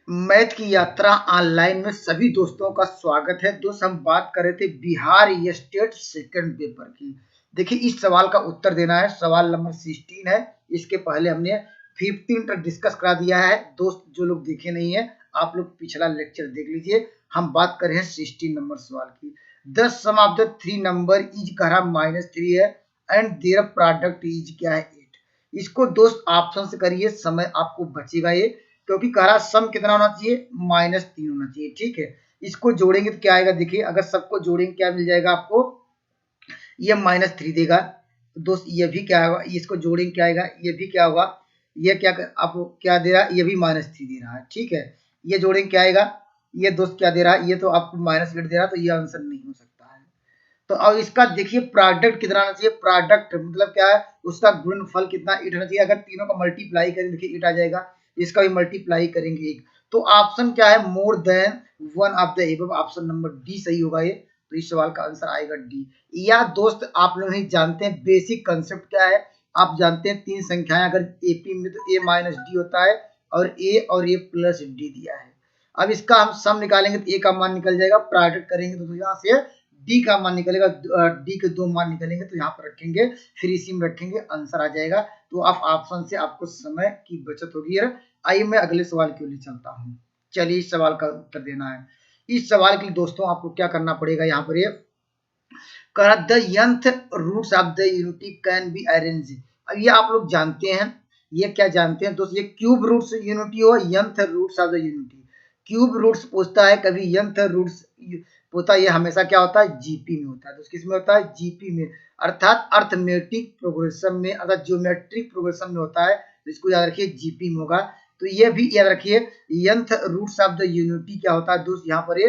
Math की यात्रा online में सभी दोस्तों का स्वागत है। दोस्त हम बात कर रहे थे बिहार स्टेट सेकंड पेपर की। देखिए इस सवाल का उत्तर देना है। सवाल नंबर 16 है। इसके पहले हमने 15 तक डिस्कस करा दिया है। दोस्त जो लोग देखे नहीं है आप लोग पिछला लेक्चर देख लीजिए। हम बात कर रहे हैं 16 नंबर सवाल की। The sum of the 3 number is कहा -3 है एंड देयर प्रोडक्ट इज क्या है 8। इसको दोस्त ऑप्शन से करिए, समय आपको बचेगा ये, क्योंकि कह रहा सम कितना होना चाहिए -3 होना चाहिए। ठीक है, इसको जोड़ेंगे तो क्या आएगा, देखिए अगर सबको जोड़ेंगे क्या मिल जाएगा आपको, ये -3 देगा। दोस्त ये भी क्या होगा, इसको जोड़ेंगे क्या आएगा, ये भी क्या होगा, ये क्या आपको क्या दे रहा है, ये भी -3 दे रहा है। ठीक है, ये जोड़ेंगे क्या आएगा, ये दोस्त क्या दे रहा है, ये तो आपको -8 दे रहा है, तो ये आंसर नहीं हो सकता है। तो अब इसका देखिए प्रोडक्ट कितना आना चाहिए। प्रोडक्ट मतलब क्या है, उसका गुणनफल कितना 8 होना चाहिए। अगर तीनों का मल्टीप्लाई करें देखिए 8 आ जाएगा, इसका भी मल्टीप्लाई करेंगे 1। तो ऑप्शन क्या है, more than one of the above. Option number D सही होगा ये। तो इस सवाल का आंसर आएगा डी। या दोस्त आप लोग नहीं जानते हैं बेसिक कंसेप्ट क्या है। आप जानते हैं तीन संख्याएं अगर एपी में तो a माइनस डी होता है और a प्लस डी दिया है। अब इसका हम सम निकालेंगे तो a का मान निकल जाएगा, प्रोडक्ट करेंगे तो यहाँ से डी का मान निकलेगा, डी के 2 मान निकलेंगे तो यहाँ पर रखेंगे, फिर इसी में रखेंगे, आंसर आ जाएगा। तो आप ऑप्शन से आपको समय की बचत होगी। आइए मैं अगले सवाल के लिए चलता हूँ। चलिए इस सवाल का उत्तर देना है। इस सवाल के लिए दोस्तों आपको क्या करना पड़ेगा, यहाँ पर ये the nth roots of the unity can be arrange. अब ये आप लोग जानते हैं, ये क्या जानते हैं दोस्त, ये क्यूब रूट्स यूनिटी हो nth roots of the unity. Cube roots पूछता है कभी nth रूट्स होता है, ये हमेशा क्या होता है जीपी में होता है। तो किस में होता है, जीपी में, अर्थात अर्थमेटिक प्रोग्रेशन में, अगर ज्योमेट्रिक प्रोग्रेशन में होता है तो इसको याद रखिए जीपी में होगा। तो ये भी याद रखिए nth roots of the unity क्या होता है दोस्त, यहाँ पर ये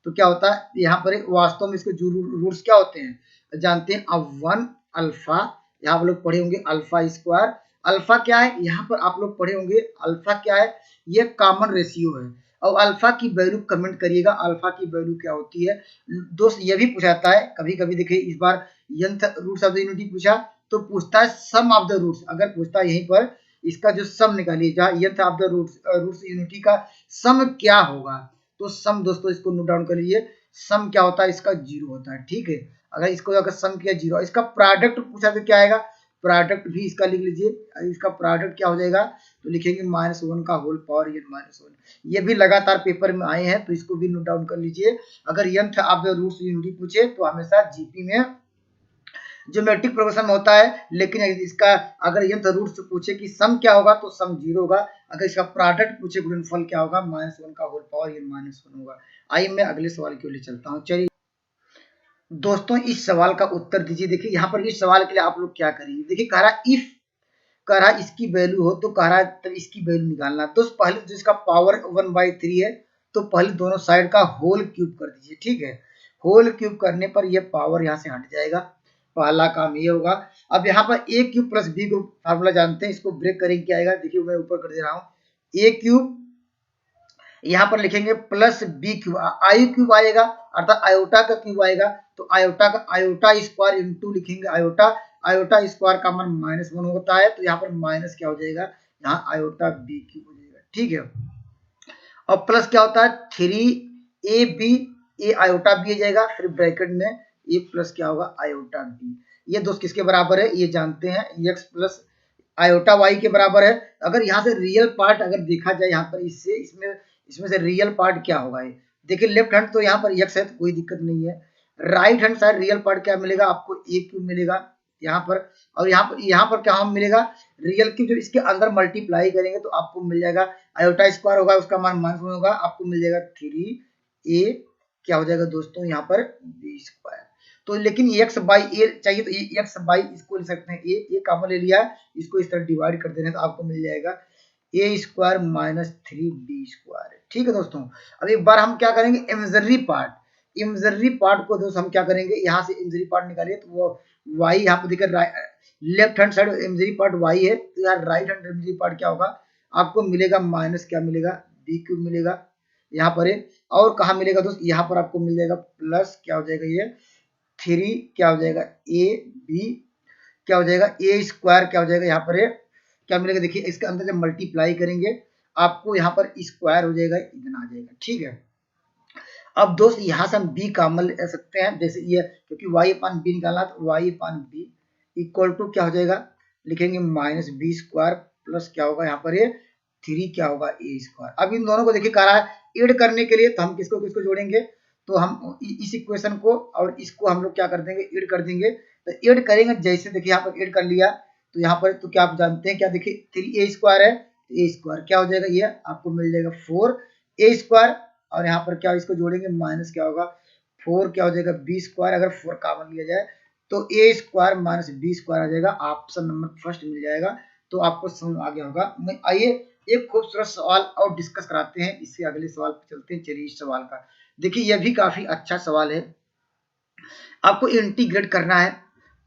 तो क्या होता है, यहाँ पर वास्तव में इसके जो रूट्स क्या होते हैं जानते हैं। अब 1 अल्फा, यहाँ आप लोग पढ़े होंगे अल्फा स्क्वायर। अल्फा क्या है, यहाँ पर आप लोग पढ़े होंगे अल्फा क्या है, ये कॉमन रेशियो है। और अल्फा की वैल्यू कमेंट करिएगा, अल्फा की वैल्यू क्या होती है दोस्त। ये भी पूछा जाता है कभी कभी, देखिए इस बार nth roots of the unity पूछा तो पूछता है सम ऑफ द रूट्स। अगर पूछता है यहीं पर इसका जो सम निकालिए, जहाँ nth of the roots unity का सम क्या होगा, तो सम दोस्तों इसको नोट डाउन कर लीजिए। सम क्या होता है, इसका 0 होता है। ठीक है, अगर इसको अगर सम किया 0, इसका प्रोडक्ट पूछा तो क्या आएगा, प्रोडक्ट भी इसका लिख लीजिए। इसका प्रोडक्ट क्या हो जाएगा, तो लिखेंगे -1 का होल पावर n -1। ये भी लगातार पेपर में आए हैं तो इसको भी नोट डाउन कर लीजिए। अगर nth of the roots unity पूछे तो हमेशा जीपी में ज्योमेट्रिक प्रोग्रेशन में होता है। लेकिन इसका अगर nth रूट से पूछे कि सम क्या होगा तो सम 0 होगा। अगर इसका प्रोडक्ट पूछे गुणनफल क्या होगा, -1 का होल पावर n -1 होगा। आइए मैं अगले सवाल के लिए चलता हूँ। चलिए दोस्तों इस सवाल का उत्तर दीजिए। देखिए यहाँ पर इस सवाल के लिए आप लोग क्या करेंगे, देखिए कह रहा इफ कह रहा इसकी वैल्यू हो तो कह रहा तब इसकी वैल्यू निकालना। तो पहले जिसका पावर 1/3 है तो पहले दोनों साइड का होल क्यूब कर दीजिए। ठीक है, होल क्यूब करने पर ये पावर यहाँ से हट जाएगा, पहला काम ये होगा। अब यहाँ पर a क्यूब प्लस b को फार्मूला जानते हैं, इसको ब्रेक करेंगे क्या आएगा, देखिए मैं ऊपर कर दे रहा हूँ। a क्यूब यहाँ पर लिखेंगे प्लस b क्यूब, आई क्यूब आएगा अर्थात आयोटा का क्यूब आएगा। तो आयोटा का आयोटा स्क्वायर इंटू लिखेंगे आयोटा, आयोटा स्क्वायर का मान -1 होता है तो यहाँ पर माइनस क्या हो जाएगा, यहाँ आयोटा b क्यूब हो जाएगा। ठीक है, और प्लस क्या होता है 3ab, ए आयोटा बी आ जाएगा, फिर ब्रैकेट में ए प्लस क्या होगा आयोटा बी। ये दोस्त किसके बराबर है, ये जानते हैं x प्लस आयोटा वाई के बराबर है। अगर यहाँ से रियल पार्ट अगर देखा जाए यहाँ पर इससे इसमें से रियल पार्ट क्या होगा, ये देखिए लेफ्ट हैंड तो यहाँ पर x है तो कोई दिक्कत नहीं है। Right hand side real part क्या मिलेगा आपको, a क्यूब मिलेगा यहाँ पर। और यहाँ पर क्या हम मिलेगा रियल क्यूब, जब इसके अंदर मल्टीप्लाई करेंगे तो आपको मिल जाएगा आयोटा स्क्वायर होगा, उसका मान -1 होगा, आपको मिल जाएगा 3a क्या हो जाएगा दोस्तों यहाँ पर b स्क्वायर। तो लेकिन x बाई ए चाहिए तो x बाई इसको ले सकते हैं, a कॉमन ले लिया, इसको इस तरह डिवाइड कर देना तो आपको मिल जाएगा a स्क्वायर -3b स्क्वायर। ठीक है दोस्तों, अब एक बार हम क्या करेंगे इमेजिनरी पार्ट, इमेजिनरी पार्ट को दोस्तों हम क्या करेंगे, यहाँ से इमेजिनरी पार्ट निकालिए तो वो y यहाँ पे देखिए left hand side imaginary part y है, तो यार राइट हैंड इमेजिनरी पार्ट क्या होगा आपको मिलेगा माइनस क्या मिलेगा b क्यूब मिलेगा यहाँ पर है। और कहाँ मिलेगा दोस्त, यहाँ पर आपको मिल जाएगा प्लस क्या हो जाएगा ये 3 क्या हो जाएगा a b क्या हो जाएगा a स्क्वायर क्या हो जाएगा यहाँ पर है क्या मिलेगा, देखिए इसके अंदर जब मल्टीप्लाई करेंगे आपको यहाँ पर स्क्वायर हो जाएगा, इतना आ जाएगा। ठीक है, अब दोस्त यहाँ से हम b कॉमन ले सकते हैं, जैसे ये क्योंकि y अपान b निकालना तो y upon b equal to क्या हो जाएगा, लिखेंगे माइनस बी स्क्वायर प्लस क्या होगा यहाँ पर ये 3 क्या होगा a स्क्वायर। अब इन दोनों को देखिए कह रहा है ऐड करने के लिए, तो हम किसको किसको जोड़ेंगे, तो हम इस इक्वेशन को और इसको हम लोग क्या कर देंगे, ऐड कर देंगे। तो ऐड करेंगे, जैसे देखिए यहाँ पर ऐड कर लिया तो यहाँ पर तो क्या आप जानते हैं क्या, देखिए 3a स्क्वायर है, a स्क्वायर क्या हो जाएगा, ये आपको मिल जाएगा 4a स्क्वायर, और यहाँ पर क्या इसको जोड़ेंगे माइनस क्या होगा 4 क्या हो जाएगा बी स्क्वायर, अगर 4 कॉमन लिया जाए तो a square minus b square आ जाएगा, ऑप्शन नंबर फर्स्ट मिल जाएगा। तो आपको समझ आ गया होगा। मैं आइए एक खूबसूरत सवाल और डिस्कस कराते हैं, इससे अगले सवाल पर चलते हैं। चलिए इस सवाल का देखिए, यह भी काफी अच्छा सवाल है। आपको इंटीग्रेट करना है,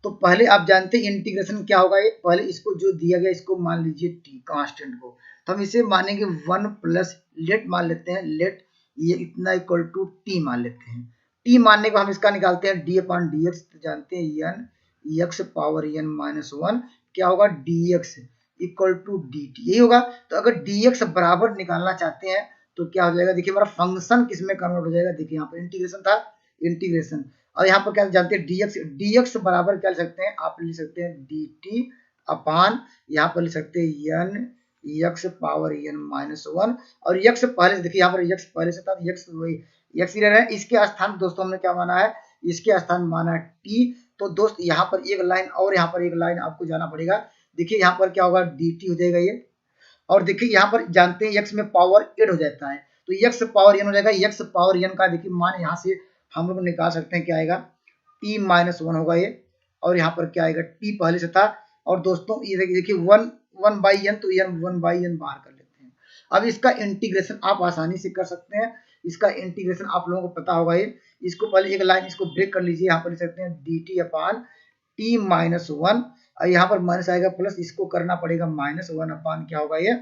तो पहले आप जानते हैं इंटीग्रेशन क्या होगा, ये पहले इसको जो दिया गया इसको मान लीजिए टी कांस्टेंट को, तो हम इसे मानेंगे 1 प्लस लेट मान लेते हैं, लेट ये इतना इक्वल टू टी मान लेते हैं। टी मानने को हम इसका निकालते हैं डी अपॉन डी एक्स, तो जानते हैं N X power N minus 1 क्या होगा D X equal to D T, यही होगा। तो अगर डी एक्स बराबर निकालना चाहते हैं तो क्या हो जाएगा, देखिए हमारा फंक्शन किस में कन्वर्ट हो जाएगा, देखिए यहाँ पर इंटीग्रेशन था, इंटीग्रेशन, और यहाँ पर क्या जानते हैं dx बराबर क्या लिख सकते हैं, आप लिख सकते हैं dt अपान यहाँ पर लिख सकते हैं n x power n minus 1, और x पहले से देखिए यहाँ पर x पहले से था, x वही x ही रह रहा है, इसके स्थान दोस्तों हमने क्या माना है, इसके स्थान माना है t। तो दोस्त यहाँ पर एक लाइन और यहाँ पर एक लाइन आपको जाना पड़ेगा, देखिए यहाँ पर क्या होगा dt हो जाएगा ये, और देखिए यहाँ पर जानते हैं x में पावर ऐड हो जाता है, तो x पावर n हो जाएगा, x पावर n का देखिए मान यहाँ से हम लोग निकाल सकते हैं क्या आएगा t माइनस 1 होगा ये, और यहाँ पर क्या आएगा t पहले से था, और दोस्तों ये देखिए 1 बाई n, तो n 1 बाई n बाहर कर लेते हैं। अब इसका इंटीग्रेशन आप आसानी से कर सकते हैं, इसका इंटीग्रेशन आप लोगों को पता होगा ये, इसको पहले एक लाइन इसको ब्रेक कर लीजिए, यहाँ पर लिख सकते हैं dt अपान t माइनस 1, और यहाँ पर माइनस आएगा प्लस, इसको करना पड़ेगा माइनस 1 अपान क्या होगा ये,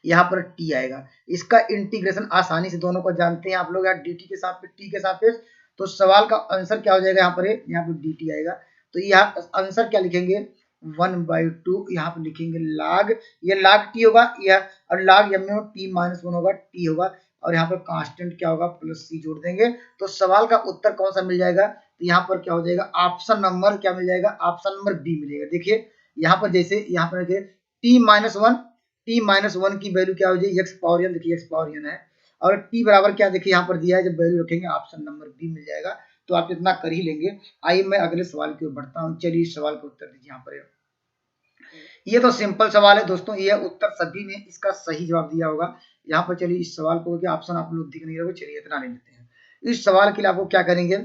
यहाँ पर t आएगा। इसका इंटीग्रेशन आसानी से दोनों को जानते हैं आप लोग, यहाँ dt के साथ t के सापेक्ष, तो सवाल का आंसर क्या हो जाएगा, यहाँ पर dt आएगा। तो यहाँ आंसर क्या लिखेंगे 1/2, यहाँ पर लिखेंगे log, ये log t होगा, यह और log m में t माइनस 1 होगा, t होगा, और यहाँ पर कांस्टेंट क्या होगा प्लस c जोड़ देंगे, तो सवाल का उत्तर कौन सा मिल जाएगा, तो यहाँ पर क्या हो जाएगा ऑप्शन नंबर क्या मिल जाएगा, ऑप्शन नंबर बी मिलेगा। देखिए यहाँ पर जैसे यहाँ पर देखिए t माइनस 1 की वैल्यू क्या हो जाएगी x पावर n, देखिए x पावर n है, और t बराबर क्या देखिए यहाँ पर दिया है, जब वैल्यू रखेंगे ऑप्शन नंबर बी मिल जाएगा। तो आप इतना कर ही लेंगे। आइए मैं अगले सवाल की ओर बढ़ता हूँ। चलिए इस सवाल का उत्तर दीजिए। यहाँ पर ये तो सिंपल सवाल है दोस्तों, ये उत्तर सभी ने इसका सही जवाब दिया होगा। यहाँ पर चलिए इस सवाल को क्या ऑप्शन आप लोग दिख नहीं रहे, चलिए इतना ले लेते हैं। इस सवाल के लिए आपको क्या करेंगे,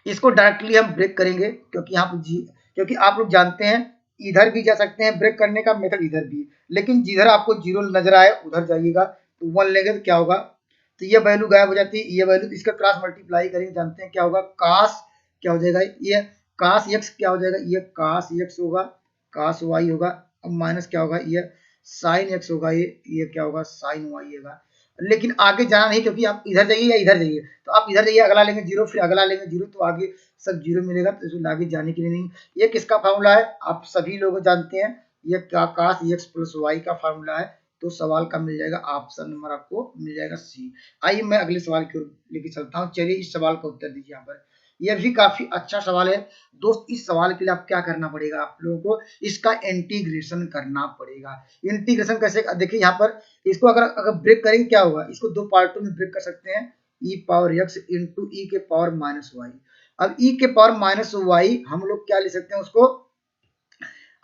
इसको डायरेक्टली हम ब्रेक करेंगे, क्योंकि यहाँ पर क्योंकि आप लोग जानते हैं इधर भी जा सकते हैं, ब्रेक करने का मेथड इधर भी, लेकिन जिधर आपको जीरो नजर आए उधर जाइएगा, तो 1 लेंगे तो क्या होगा, तो ये वैल्यू गायब हो जाती है, ये वैल्यू इसका क्रॉस मल्टीप्लाई करेंगे, जानते हैं क्या होगा कास क्या हो जाएगा, ये कास x क्या हो जाएगा, ये कास x होगा, कास y होगा, अब माइनस क्या होगा, ये साइन x होगा, ये क्या होगा साइन y होगा। लेकिन आगे जाना नहीं, क्योंकि आप इधर जाइए या इधर जाइए, तो आप इधर जाइए अगला लेंगे जीरो, फिर अगला लेंगे जीरो, तो आगे सब जीरो मिलेगा, तो आगे जाने के लिए नहीं। ये किसका फार्मूला है, आप सभी लोग जानते हैं, ये कास x प्लस वाई का फार्मूला है। तो सवाल का मिल जाएगा ऑप्शन नंबर आपको मिल जाएगा सी। आइए मैं अगले सवाल की ओर लेके चलता हूँ। चलिए इस सवाल का उत्तर दीजिए। यहाँ पर यह भी काफी अच्छा सवाल है दोस्त। इस सवाल के लिए आप क्या करना पड़ेगा, आप लोगों को इसका इंटीग्रेशन करना पड़ेगा। इंटीग्रेशन कैसे, देखिए यहाँ पर इसको अगर ब्रेक करेंगे क्या होगा, इसको दो पार्टों में ब्रेक कर सकते हैं, e पावर x इंटू ई के पावर माइनस वाई। अब e के पावर माइनस वाई हम लोग क्या ले सकते हैं उसको,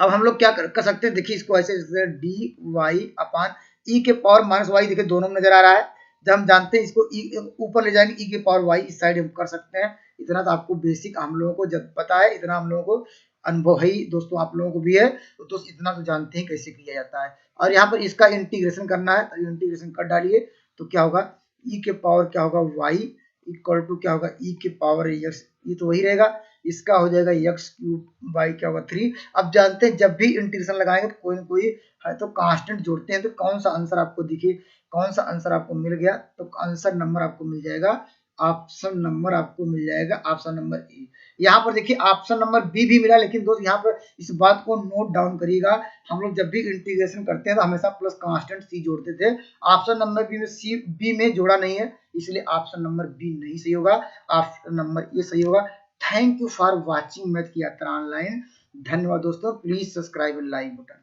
अब हम लोग क्या कर सकते हैं, देखिए इसको ऐसे डी वाई अपान ई के पावर माइनस वाई, देखिए दोनों में नजर आ रहा है। जब हम जानते हैं इसको ऊपर ले जाएंगे ई के पावर वाई, इस साइड हम कर सकते हैं। इतना तो आपको बेसिक हम लोगों को जब पता है, इतना हम लोगों को अनुभव है दोस्तों, आप लोगों को भी है, तो दोस्त इतना तो जानते हैं कैसे किया जाता है। और यहाँ पर इसका इंटीग्रेशन करना है, तो इंटीग्रेशन कर डालिए, तो क्या होगा ई के पावर क्या होगा वाई इक्वल टू क्या होगा ई के पावर एक्स, ये तो वही रहेगा, इसका हो जाएगा एक्स क्यूब बाई क्या होगा 3। अब जानते हैं जब भी इंटीग्रेशन लगाएंगे तो कोई ना कोई है तो कांस्टेंट जोड़ते हैं, तो कौन सा आंसर आपको दिखे, कौन सा आंसर आपको मिल गया, तो आंसर नंबर आपको मिल जाएगा, ऑप्शन नंबर आपको मिल जाएगा, ऑप्शन नंबर ए। यहाँ पर देखिए ऑप्शन नंबर बी भी मिला, लेकिन दोस्त यहाँ पर इस बात को नोट डाउन करिएगा, हम लोग जब भी इंटीग्रेशन करते हैं तो हमेशा प्लस कांस्टेंट सी जोड़ते थे। ऑप्शन नंबर बी में बी में जोड़ा नहीं है, इसलिए ऑप्शन नंबर बी नहीं सही होगा, ऑप्शन नंबर ए सही होगा। Thank you for watching math की यात्रा ऑनलाइन। धन्यवाद दोस्तों, please subscribe and like button.